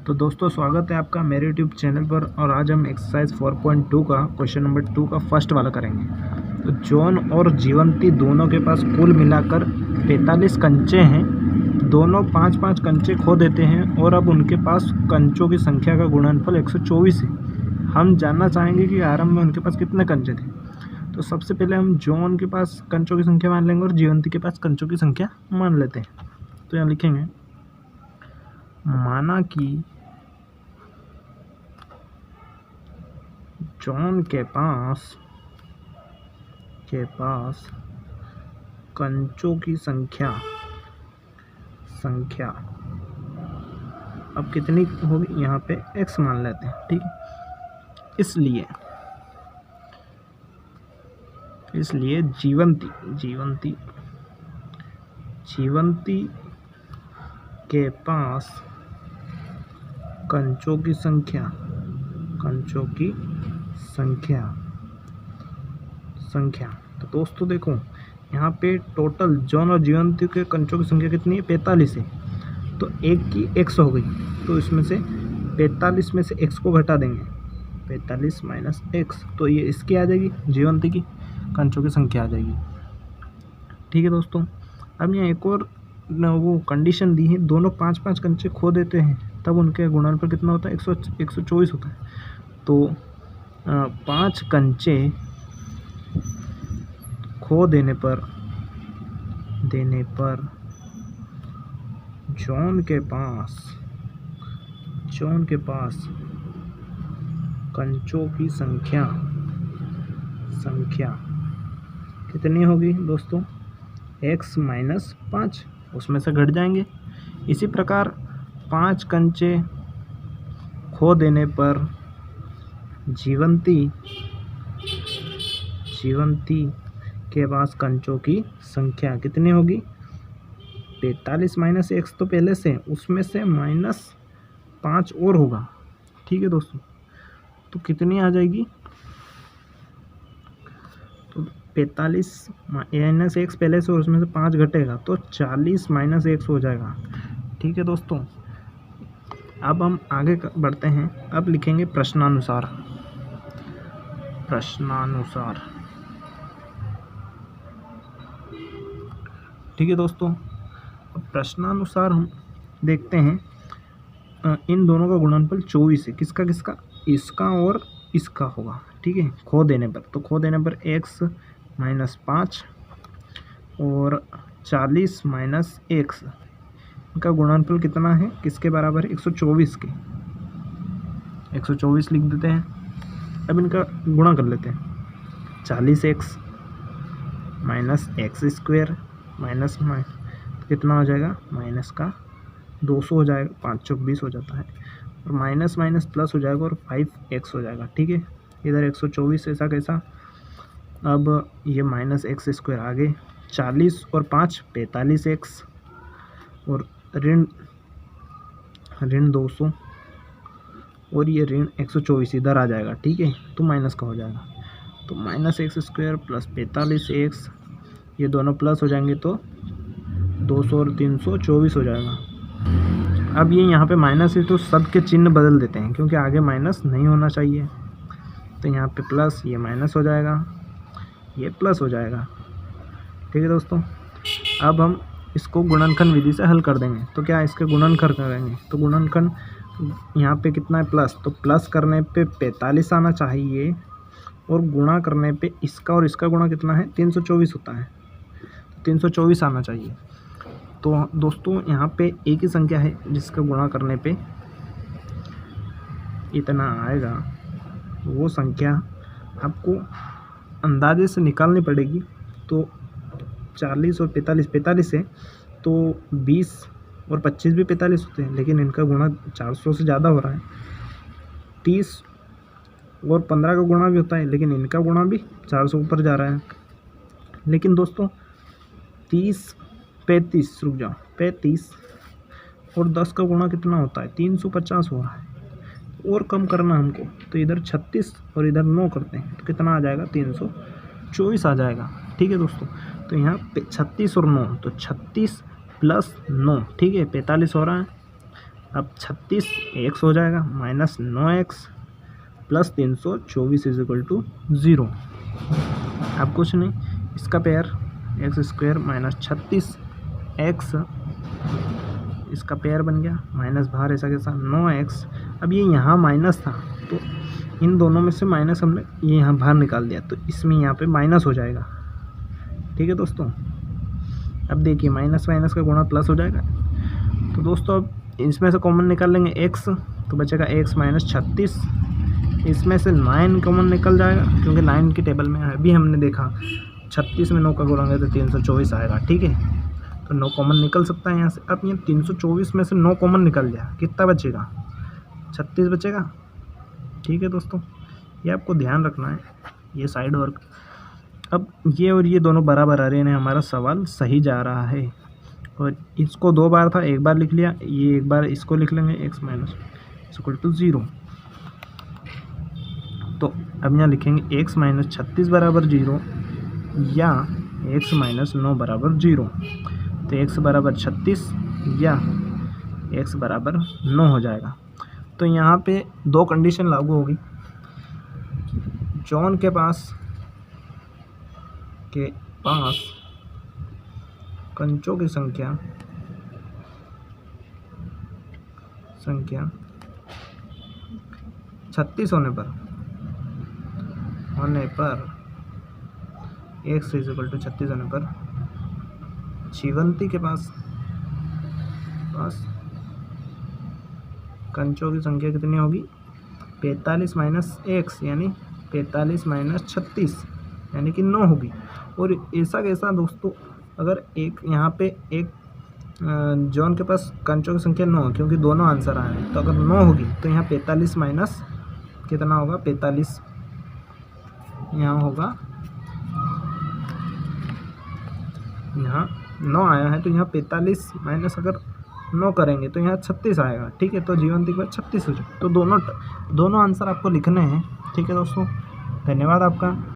तो दोस्तों स्वागत है आपका मेरे यूट्यूब चैनल पर। और आज हम एक्सरसाइज 4.2 का क्वेश्चन नंबर 2 का फर्स्ट वाला करेंगे। तो जॉन और जीवंती दोनों के पास कुल मिलाकर 45 कंचे हैं। दोनों 5-5 कंचे खो देते हैं और अब उनके पास कंचों की संख्या का गुणनफल 124 है। हम जानना चाहेंगे कि आरंभ में उनके पास कितने कंचे थे। तो सबसे पहले हम जॉन के पास कंचों की संख्या मान लेंगे और जीवंती के पास कंचों की संख्या मान लेते हैं। तो यहाँ लिखेंगे, माना कि जॉन के पास कंचों की संख्या अब कितनी होगी, यहाँ पे x मान लेते हैं, ठीक है। इसलिए जीवंती के पास कंचों की संख्या। तो दोस्तों देखो, यहाँ पे टोटल जॉन और जीवंती के कंचों की संख्या कितनी है, 45 है। तो एक की x हो गई, तो इसमें से 45 में से x को घटा देंगे, 45 माइनस x, तो ये इसकी आ जाएगी, जीवंती की कंचों की संख्या आ जाएगी, ठीक है दोस्तों। अब यहाँ एक और वो कंडीशन दी है, दोनों 5-5 कंचे खो देते हैं, तब उनके गुणनफल कितना होता है, 124 होता है। तो 5 कंचे खो देने पर जॉन के पास कंचों की संख्या कितनी होगी दोस्तों, x माइनस 5, उसमें से घट जाएंगे। इसी प्रकार 5 कंचे खो देने पर जीवंती के पास कंचों की संख्या कितनी होगी, 45 माइनस x तो पहले से, उसमें से माइनस 5 और होगा, ठीक है दोस्तों। तो कितनी आ जाएगी, तो 45 माइनस x पहले से और उसमें से 5 घटेगा, तो 40 माइनस x हो जाएगा, ठीक है दोस्तों। अब हम आगे बढ़ते हैं। अब लिखेंगे प्रश्नानुसार। ठीक है दोस्तों, प्रश्नानुसार हम देखते हैं, इन दोनों का गुणनफल 24 है। किसका, इसका और इसका होगा, ठीक है। खो देने पर x माइनस 5 और 40 माइनस x, इनका गुणनफल कितना है, किसके बराबर है, 124 के, 124 लिख देते हैं। अब इनका गुणा कर लेते हैं, 40x minus x square minus तो कितना हो जाएगा, माइनस का 200 हो जाएगा, 5 चौक 20 हो जाता है, और माइनस माइनस प्लस हो जाएगा और 5x हो जाएगा, ठीक है। इधर 124 ऐसा कैसा, अब ये माइनस एक्स स्क्वायर आगे, 40 और 5 45x, और ऋण 200 और ये ऋण 124 इधर आ जाएगा, ठीक है। तो माइनस का हो जाएगा, तो minus x square plus 45x, ये दोनों प्लस हो जाएंगे तो 200 और 324 हो जाएगा। अब ये यहाँ पे माइनस है तो सब के चिन्ह बदल देते हैं, क्योंकि आगे माइनस नहीं होना चाहिए। तो यहाँ पे प्लस, ये माइनस हो जाएगा, ये प्लस हो जाएगा, ठीक है दोस्तों। अब हम इसको गुणनखंड विधि से हल कर देंगे। तो क्या इसके गुणनखंड करेंगे, तो गुणनखंड यहाँ पे कितना है, प्लस, तो प्लस करने पे 45 आना चाहिए, और गुणा करने पे इसका और इसका गुणा कितना है, 324 होता है, 324 आना चाहिए। तो दोस्तों यहाँ पे एक ही संख्या है जिसका गुणा करने पे इतना आएगा, वो संख्या आपको अंदाजे से निकालनी पड़ेगी। तो 40 और 45 है, तो 20 और 25 भी 45 होते हैं, लेकिन इनका गुणा 400 से ज़्यादा हो रहा है। 30 और 15 का गुणा भी होता है, लेकिन इनका गुणा भी 400 ऊपर जा रहा है। लेकिन दोस्तों 35 और 10 का गुणा कितना होता है, 350 हो रहा है, और कम करना हमको। तो इधर 36 और इधर 9 करते हैं, तो कितना आ जाएगा, 324 आ जाएगा, ठीक है दोस्तों। तो यहाँ पे 36 और 9, तो 36 प्लस 9, ठीक है, 45 हो रहा है। अब 36 एक्स हो जाएगा minus 9x plus 324 is equal to 0। अब कुछ नहीं, इसका pair x square minus 36 x, इसका पेयर बन गया माइनस बाहर ऐसा कैसा 9x। अब ये यहाँ माइनस था तो इन दोनों में से माइनस हमने ये यहाँ बाहर निकाल दिया तो इसमें यहाँ पे माइनस हो जाएगा। ठीक है दोस्तों, अब देखिए माइनस माइनस का गुणा प्लस हो जाएगा। तो दोस्तों अब इसमें से कॉमन निकाल लेंगे x, तो बचेगा x माइनस 36। इसमें से 9 कॉमन निकल जाएगा क्योंकि 9 की टेबल में अभी हमने देखा 36 में 9 का गुणाएंगे तो 324 आएगा। ठीक है, तो 9 कॉमन निकल सकता है यहाँ से। अब ये 324 में से 9 कॉमन निकल जाए कितना बचेगा, 36 बचेगा। ठीक है दोस्तों, ये आपको ध्यान रखना है, ये साइड वर्क। अब ये और ये दोनों बराबर आ रहे हैं, हमारा सवाल सही जा रहा है। और इसको 2 बार था, एक बार लिख लिया, ये एक बार इसको लिख लेंगे x माइनस इक्वल टू 0। तो अब यहाँ लिखेंगे x माइनस 36 बराबर 0 या x माइनस 9 बराबर 0। तो x बराबर 36 या x बराबर 9 हो जाएगा। तो यहाँ पे 2 कंडीशन लागू होगी। जॉन के पास कंचों की संख्या 36 होने पर x इज इक्वल टू 36 होने पर जीवंती के पास कंचों की संख्या कितनी होगी, 45 माइनस x यानी 45 माइनस 36 यानी कि 9 होगी। और ऐसा कैसा दोस्तों, अगर एक यहाँ पे एक जॉन के पास कंचों की संख्या 9 है क्योंकि दोनों आंसर आए हैं, तो अगर 9 होगी तो यहाँ 45 माइनस कितना होगा, 45 यहाँ होगा, यहाँ 9 आया है तो यहाँ 45 माइनस अगर 9 करेंगे तो यहाँ 36 आएगा। ठीक है, तो जीवंती के बाद 36 हो जाए। तो दोनों आंसर आपको लिखने हैं। ठीक है दोस्तों, धन्यवाद आपका।